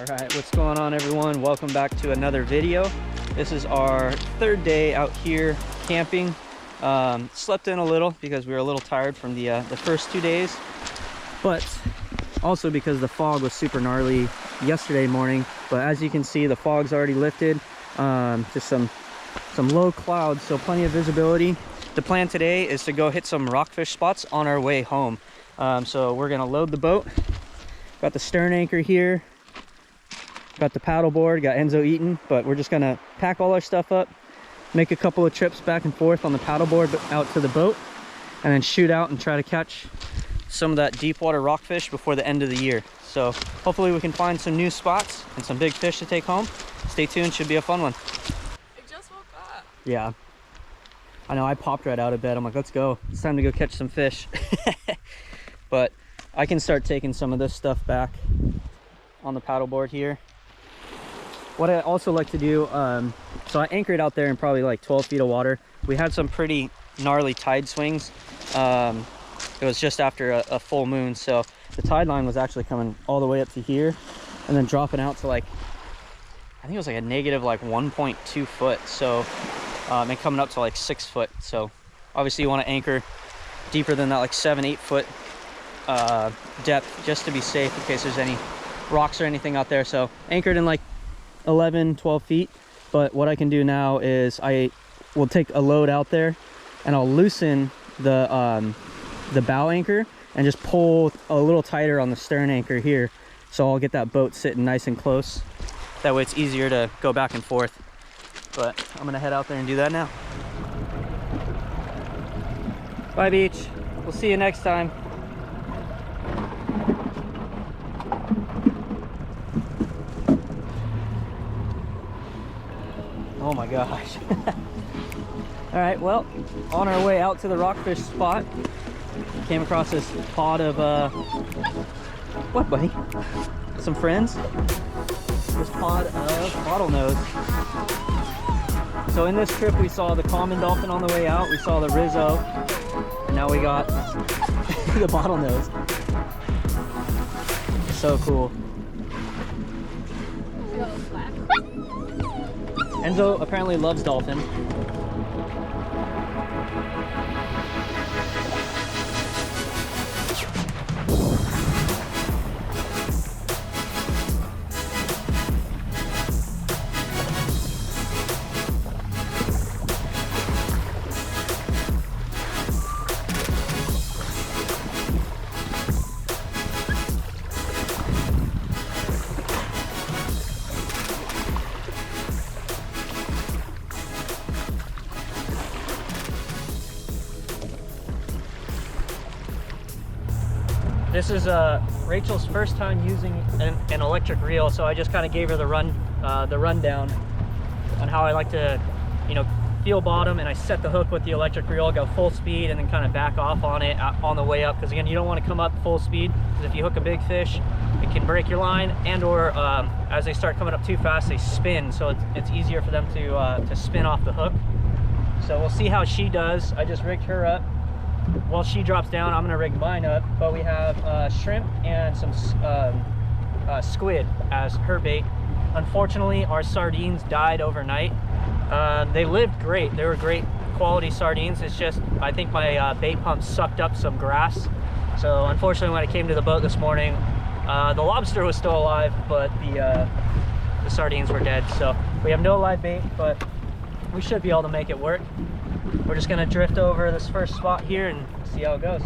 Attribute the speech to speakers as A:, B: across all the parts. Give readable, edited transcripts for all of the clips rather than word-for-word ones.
A: All right, what's going on, everyone? Welcome back to another video. This is our third day out here camping. Slept in a little because we were a little tired from the first 2 days, but also because the fog was super gnarly yesterday morning. But as you can see, the fog's already lifted. Just some low clouds, so plenty of visibility. The plan today is to go hit some rockfish spots on our way home. So we're gonna load the boat. Got the stern anchor here, got the paddle board, got Enzo eating, but we're just gonna pack all our stuff up, make a couple of trips back and forth on the paddle board out to the boat, and then shoot out and try to catch some of that deep water rockfish before the end of the year. So hopefully we can find some new spots and some big fish to take home. Stay tuned, should be a fun one.
B: I just woke up.
A: Yeah, I know, I popped right out of bed. I'm like, let's go, it's time to go catch some fish. But I can start taking some of this stuff back on the paddle board here. What I also like to do, so I anchored out there in probably like 12 feet of water. We had some pretty gnarly tide swings. It was just after a full moon, so the tide line was actually coming all the way up to here and then dropping out to like, I think it was like a negative like 1.2 foot. So and coming up to like 6 foot. So obviously you want to anchor deeper than that, like 7-8 foot depth, just to be safe in case there's any rocks or anything out there. So anchored in like 11-12 feet. But what I can do now is I will take a load out there and I'll loosen the bow anchor and just pull a little tighter on the stern anchor here, so I'll get that boat sitting nice and close. That way it's easier to go back and forth. But I'm gonna head out there and do that now. Bye, beach. We'll see you next time. Oh my gosh. All right, well, on our way out to the rockfish spot, came across this pod of, what, buddy? Some friends? This pod of bottlenose. So in this trip, we saw the common dolphin on the way out, we saw the Rizzo, and now we got the bottlenose. So cool. Enzo apparently loves dolphin. This is Rachel's first time using an electric reel, so I just kind of gave her the rundown on how I like to, you know, feel bottom, and I set the hook with the electric reel, go full speed, and then kind of back off on it on the way up, because again, you don't want to come up full speed, because if you hook a big fish, it can break your line, and or as they start coming up too fast, they spin, so it's easier for them to spin off the hook. So we'll see how she does. I just rigged her up. While she drops down, I'm gonna rig mine up, but we have shrimp and some squid as her bait. Unfortunately, our sardines died overnight. They lived great. They were great quality sardines. It's just, I think my bait pump sucked up some grass. So unfortunately, when I came to the boat this morning, the lobster was still alive, but the sardines were dead. So we have no live bait, but we should be able to make it work. We're just gonna drift over this first spot here and see how it goes.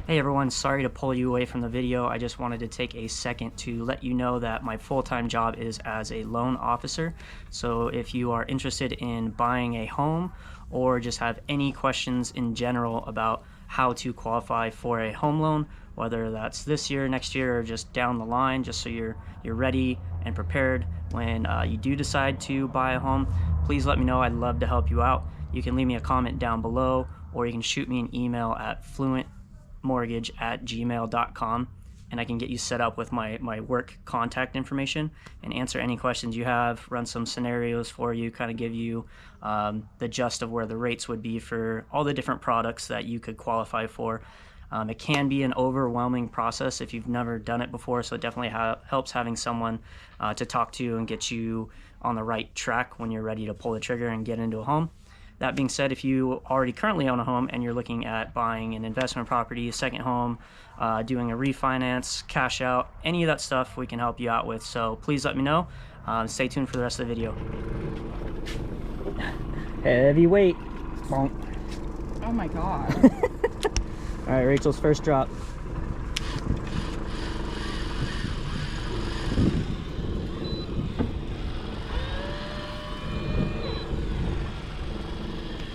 A: Hey everyone, sorry to pull you away from the video. I just wanted to take a second to let you know that my full-time job is as a loan officer. So if you are interested in buying a home or just have any questions in general about how to qualify for a home loan, whether that's this year, next year, or just down the line, just so you're ready and prepared when you do decide to buy a home, please let me know. I'd love to help you out. You can leave me a comment down below, or you can shoot me an email at fluentmortgage@gmail.com, and I can get you set up with my work contact information and answer any questions you have, run some scenarios for you, kind of give you the gist of where the rates would be for all the different products that you could qualify for. It can be an overwhelming process if you've never done it before, so it definitely helps having someone to talk to and get you on the right track when you're ready to pull the trigger and get into a home. That being said, if you already currently own a home and you're looking at buying an investment property, a second home, doing a refinance, cash out, any of that stuff we can help you out with. So please let me know. Stay tuned for the rest of the video. Heavy weight. Bonk.
B: Oh my god.
A: All right, Rachel's first drop.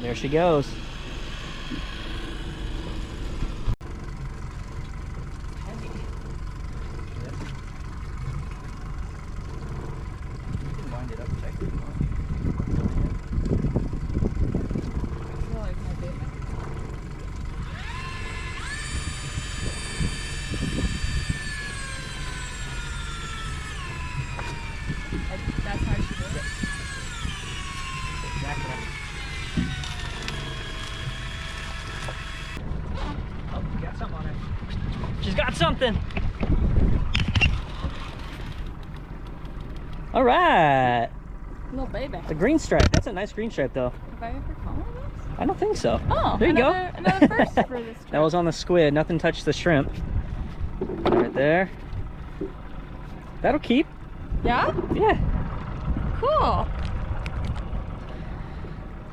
A: There she goes. Heavy. Yep. You can wind it up, check it.
B: I feel like my baby. That's how she did it.
A: Exactly. Oh, she got something on her. She's got something. All right.
B: Little baby.
A: A green stripe. That's a nice green stripe, though.
B: Have I ever caught one of those?
A: I don't think so.
B: Oh,
A: there you go.
B: Another first for this trip.
A: That was on the squid. Nothing touched the shrimp. Right there. That'll keep.
B: Yeah?
A: Yeah.
B: Cool.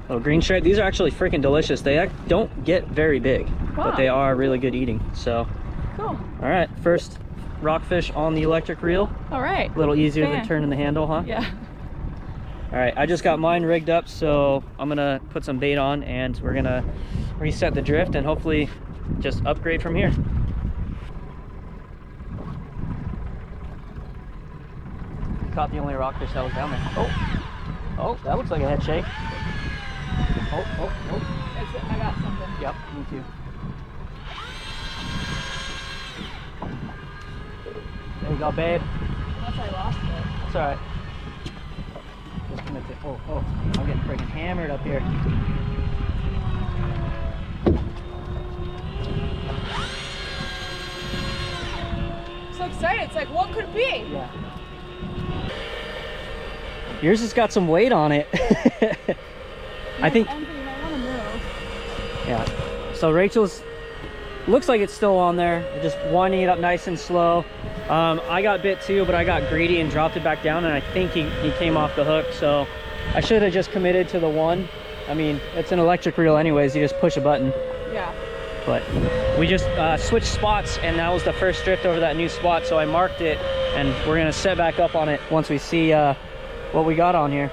A: Little green stripe. These are actually freaking delicious. They don't get very big, but they are really good eating. So,
B: Cool.
A: all right. First rockfish on the electric reel.
B: All right.
A: A little easier than
B: Fan.
A: turning the handle, huh?
B: Yeah.
A: All right, I just got mine rigged up, so I'm gonna put some bait on and we're gonna reset the drift and hopefully just upgrade from here. Caught the only rockfish that was down there. Oh, that looks like a head shake. Oh.
B: That's it. I got something.
A: Yep, me too. There you go, babe.
B: Unless I lost it.
A: It's all right. Just gonna oh, I'm getting freaking hammered up here.
B: So excited. It's like, what could it be?
A: Yeah. Yours has got some weight on it. I think.
B: You might want to move.
A: Yeah. So Rachel's looks like it's still on there. Just winding it up nice and slow. I got bit too, but I got greedy and dropped it back down, and I think he came off the hook. So I should have just committed to the one. I mean, it's an electric reel anyways. You just push a button.
B: Yeah.
A: But we just switched spots, and that was the first drift over that new spot. So I marked it, and we're gonna set back up on it once we see what we got on here.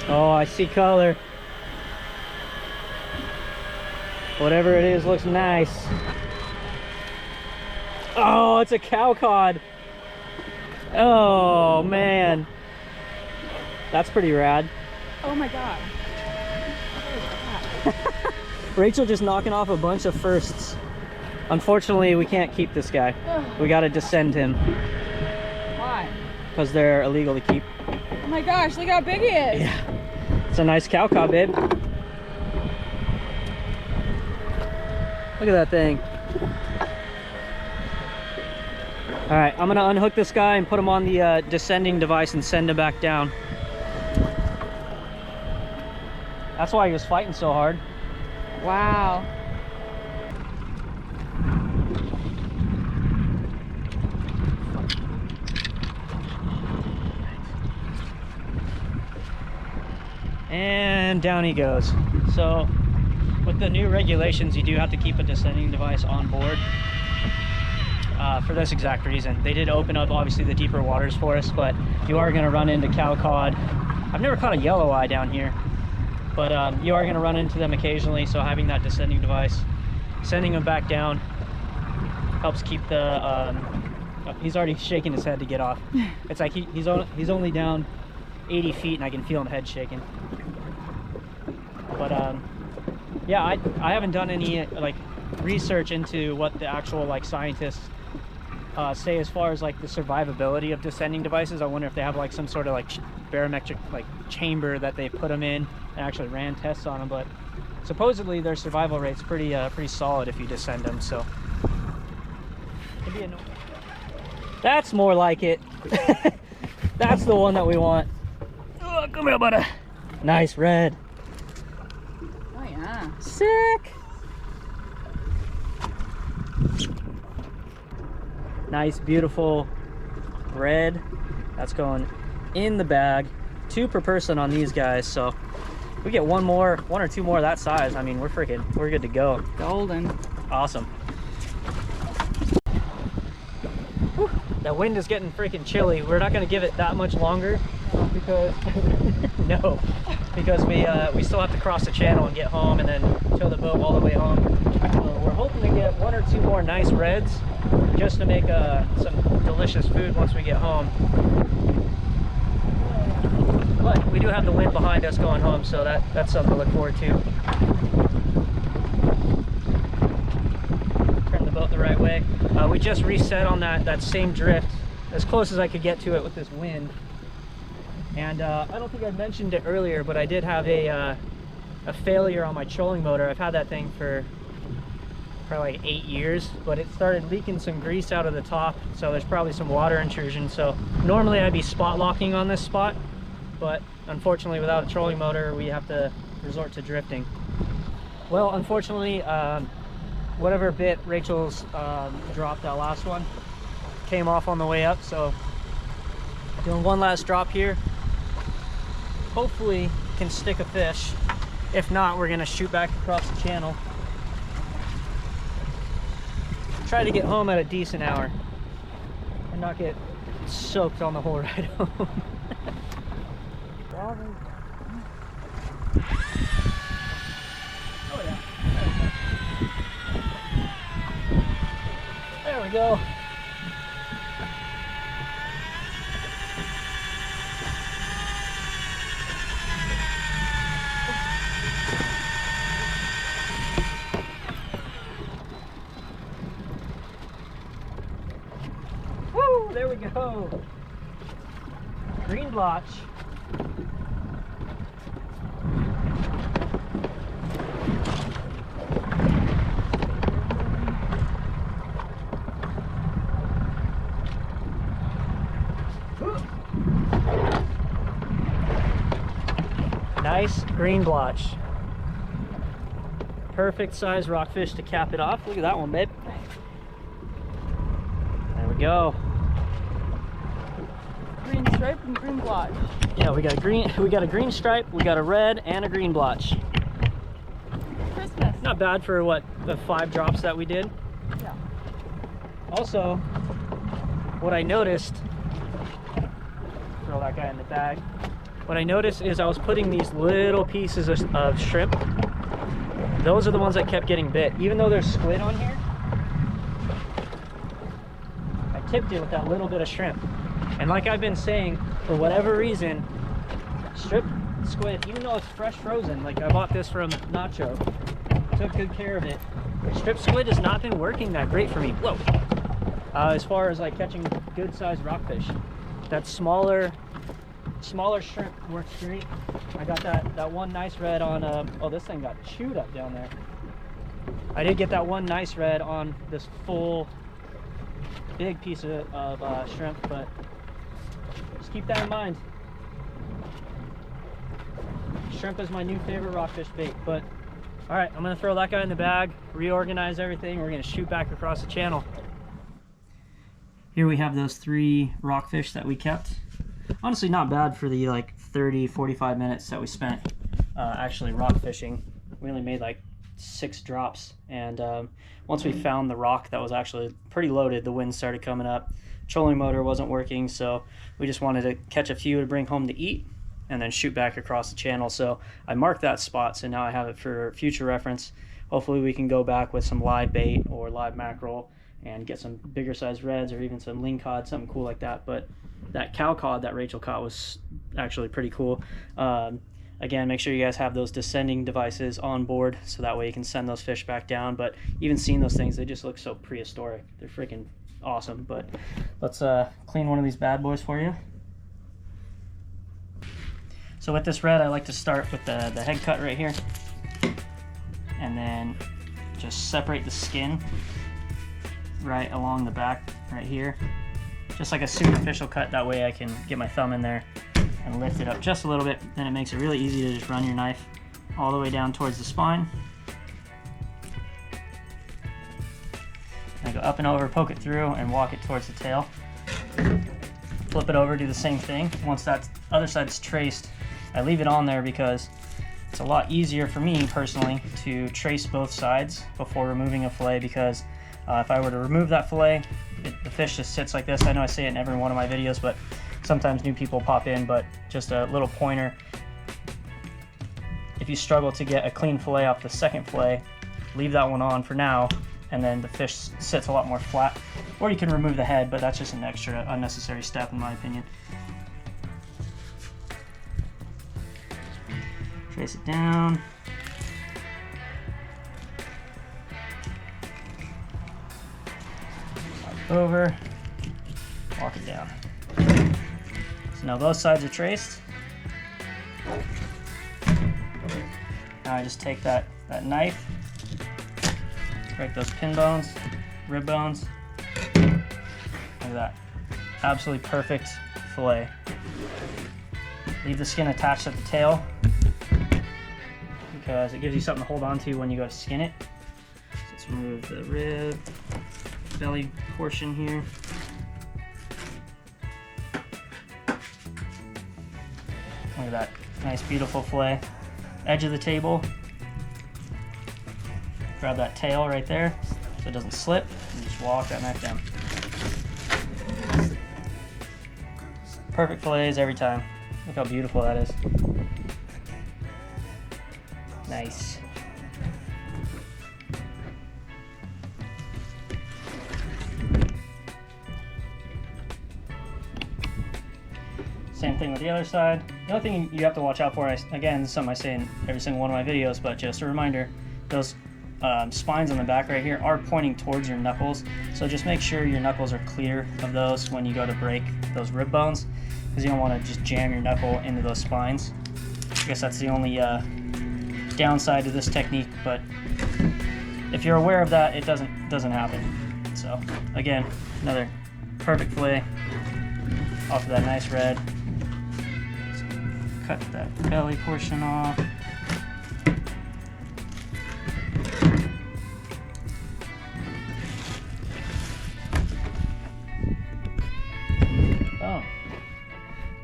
A: Oh, I see color. Whatever it is looks nice. Oh, it's a cow cod. Oh man, that's pretty rad.
B: Oh my god.
A: Rachel just knocking off a bunch of firsts. Unfortunately, we can't keep this guy. We gotta descend him
B: Why?
A: because they're illegal to keep.
B: Oh my gosh, look how big he is.
A: Yeah, it's a nice cow cod, babe. Look at that thing. All right, I'm gonna unhook this guy and put him on the descending device and send him back down. That's why he was fighting so hard.
B: Wow.
A: And down he goes. So with the new regulations, you do have to keep a descending device on board for this exact reason. They did open up obviously the deeper waters for us, but you are going to run into cow cod. I've never caught a yellow eye down here, but you are going to run into them occasionally. So having that descending device, sending them back down helps keep the he's already shaking his head to get off. It's like he's only down 80 feet and I can feel him head shaking. But yeah, I haven't done any like research into what the actual like scientists say as far as like the survivability of descending devices. I wonder if they have like some sort of like barometric like chamber that they put them in. I actually ran tests on them, but supposedly their survival rate's pretty solid if you descend them. So that's more like it. That's the one that we want. Oh, come here, buddy. Nice red.
B: Oh yeah.
A: Sick. Nice, beautiful red. That's going in the bag. 2 per person on these guys, so if we get one or two more that size, I mean, we're good to go.
B: Golden.
A: Awesome. Whew, that wind is getting freaking chilly. We're not going to give it that much longer because no, because we still have to cross the channel and get home and then tow the boat all the way home. We're hoping to get 1 or 2 more nice reds just to make some delicious food once we get home. But we do have the wind behind us going home, so that's something to look forward to. Turn the boat the right way. We just reset on that same drift as close as I could get to it with this wind. And I don't think I mentioned it earlier, but I did have a failure on my trolling motor. I've had that thing for probably like 8 years, but it started leaking some grease out of the top, so there's probably some water intrusion. So normally I'd be spot locking on this spot, but unfortunately without a trolling motor we have to resort to drifting. Well, unfortunately whatever bit Rachel's dropped, that last one, came off on the way up, so doing one last drop here. Hopefully can stick a fish. If not, we're gonna shoot back across the channel. Try to get home at a decent hour and not get soaked on the whole ride home. Oh yeah. There we go. Woo, there we go. Green blotch. Nice green blotch. Perfect size rockfish to cap it off. Look at that one, babe. There we go.
B: Green stripe and green blotch.
A: Yeah, we got a green stripe, we got a red and a green blotch.
B: Christmas.
A: Not bad for what, the 5 drops that we did.
B: Yeah.
A: Also, what I noticed, throw that guy in the bag. What I noticed is I was putting these little pieces of shrimp. Those are the ones that kept getting bit. Even though there's squid on here, I tipped it with that little bit of shrimp. And like I've been saying, for whatever reason, strip squid, even though it's fresh frozen, like I bought this from Nacho, took good care of it. Strip squid has not been working that great for me. Whoa! As far as like catching good sized rockfish. That smaller shrimp works great. I got that one nice red on, oh, this thing got chewed up down there. I did get that one nice red on this full big piece of shrimp, but just keep that in mind. Shrimp is my new favorite rockfish bait. But all right, I'm gonna throw that guy in the bag, reorganize everything. We're gonna shoot back across the channel. Here we have those 3 rockfish that we kept. Honestly, not bad for the like 30-45 minutes that we spent actually rock fishing. We only made like 6 drops, and once we found the rock that was actually pretty loaded, the wind started coming up. Trolling motor wasn't working, so we just wanted to catch a few to bring home to eat and then shoot back across the channel. So I marked that spot, so now I have it for future reference. Hopefully we can go back with some live bait or live mackerel and get some bigger size reds or even some ling cod, something cool like that. But that cow cod that Rachel caught was actually pretty cool. Again, make sure you guys have those descending devices on board, so that way you can send those fish back down. But even seeing those things, they just look so prehistoric. They're freaking awesome. But let's clean one of these bad boys for you. So with this red, I like to start with the head cut right here, and then just separate the skin right along the back right here. Just like a superficial cut, that way I can get my thumb in there and lift it up just a little bit. Then it makes it really easy to just run your knife all the way down towards the spine. I go up and over, poke it through, and walk it towards the tail. Flip it over, do the same thing. Once that other side's traced, I leave it on there because it's a lot easier for me personally to trace both sides before removing a fillet, because if I were to remove that fillet, the fish just sits like this. I know I say it in every one of my videos, but sometimes new people pop in, but just a little pointer. If you struggle to get a clean fillet off the second fillet, leave that one on for now, and then the fish sits a lot more flat. Or you can remove the head, but that's just an extra unnecessary step in my opinion. Trace it down. Over, walk it down. So now both sides are traced. Now I just take that knife, break those pin bones, rib bones. Look at that. Absolutely perfect fillet. Leave the skin attached at the tail because it gives you something to hold on to when you go to skin it. So let's remove the rib, belly portion here. Look at that. Nice, beautiful fillet. Edge of the table. Grab that tail right there so it doesn't slip, and just walk that knife down. Perfect fillets every time. Look how beautiful that is. Nice. Same thing with the other side. The only thing you have to watch out for, again, this is something I say in every single one of my videos, but just a reminder, those spines on the back right here are pointing towards your knuckles. So just make sure your knuckles are clear of those when you go to break those rib bones, because you don't want to just jam your knuckle into those spines. I guess that's the only downside to this technique, but if you're aware of that, it doesn't happen. So again, another perfect fillet off of that nice red. Cut that belly portion off. Oh,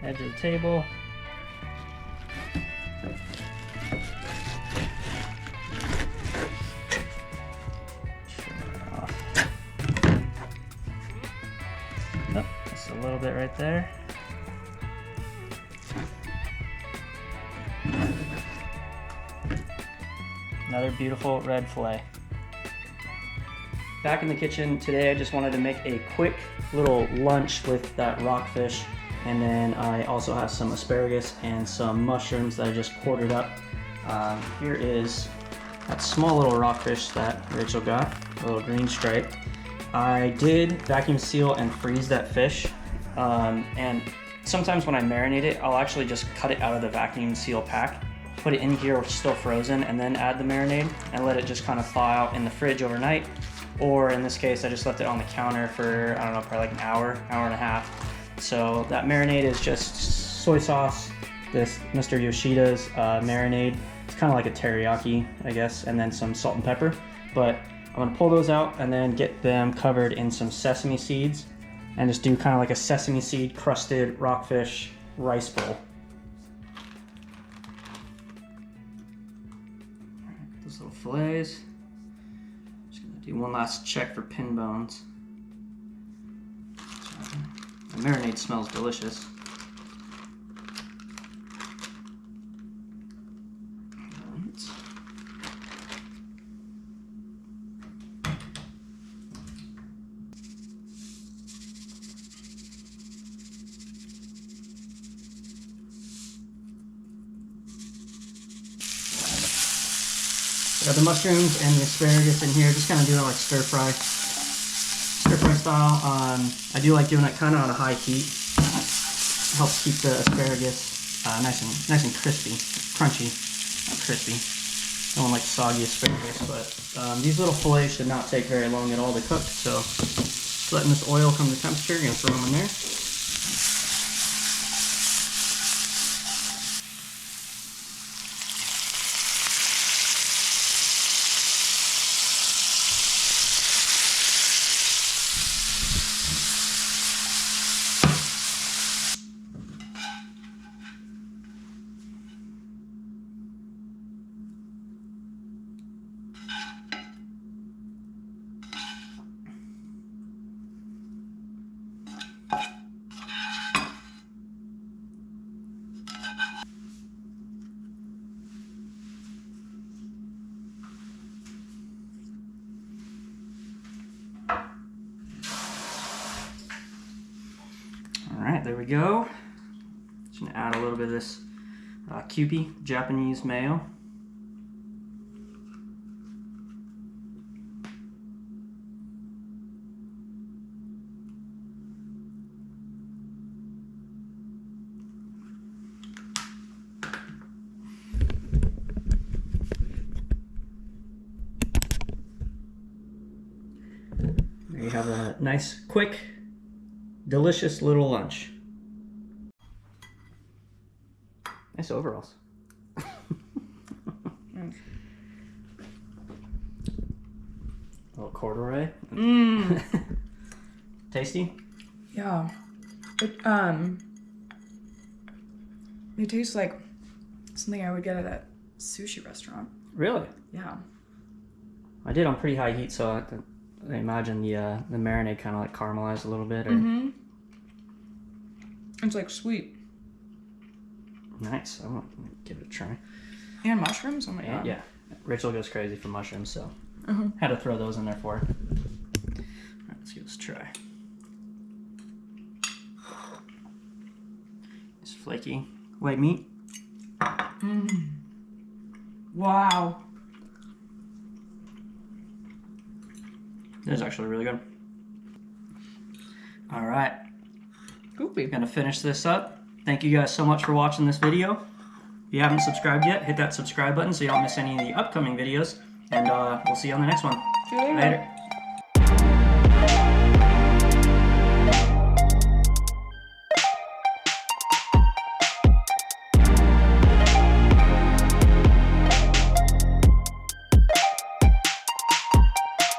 A: edge of the table. Nope, just a little bit right there. Another beautiful red fillet. Back in the kitchen today, I just wanted to make a quick little lunch with that rockfish, and then I also have some asparagus and some mushrooms that I just quartered up. Here is that small little rockfish that Rachel got, a little green stripe. I did vacuum seal and freeze that fish, and sometimes when I marinate it, I'll actually just cut it out of the vacuum seal pack, put it in here still frozen, and then add the marinade and let it just kind of thaw out in the fridge overnight. Or in this case, I just left it on the counter for, I don't know, probably like an hour and a half. So that marinade is just soy sauce, this Mr. Yoshida's marinade. It's kind of like a teriyaki, I guess, and then some salt and pepper. But I'm gonna pull those out and then get them covered in some sesame seeds and just do kind of like a sesame seed crusted rockfish rice bowl. Those little fillets. Just gonna do one last check for pin bones. The marinade smells delicious. Got the mushrooms and the asparagus in here, just kind of doing it like stir fry style. I do like doing it kind of on a high heat. It helps keep the asparagus nice and crispy, crunchy, not crispy. Don't like soggy asparagus, but these little fillets should not take very long at all to cook. So just letting this oil come to temperature, you're gonna throw them in there. Alright, there we go. Just gonna add a little bit of this Kewpie Japanese mayo. There you have a nice, quick, delicious little lunch. Nice overalls. A little corduroy. Tasty?
C: Yeah. It tastes like something I would get at a sushi restaurant.
A: Really?
C: Yeah.
A: I did on pretty high heat, so I imagine the marinade kind of like caramelized a little bit. Or...
C: It's like sweet.
A: Nice. I want to give it a try.
C: And mushrooms? Oh my god.
A: Yeah. Rachel goes crazy for mushrooms, so had to throw those in there for her. Alright, let's give this a try. It's flaky white meat.
C: Wow.
A: This is actually really good. Alright.
C: Goopy.
A: Gonna finish this up. Thank you guys so much for watching this video. If you haven't subscribed yet, hit that subscribe button so you don't miss any of the upcoming videos. And we'll see you on the next one.
C: See you later.
A: Later.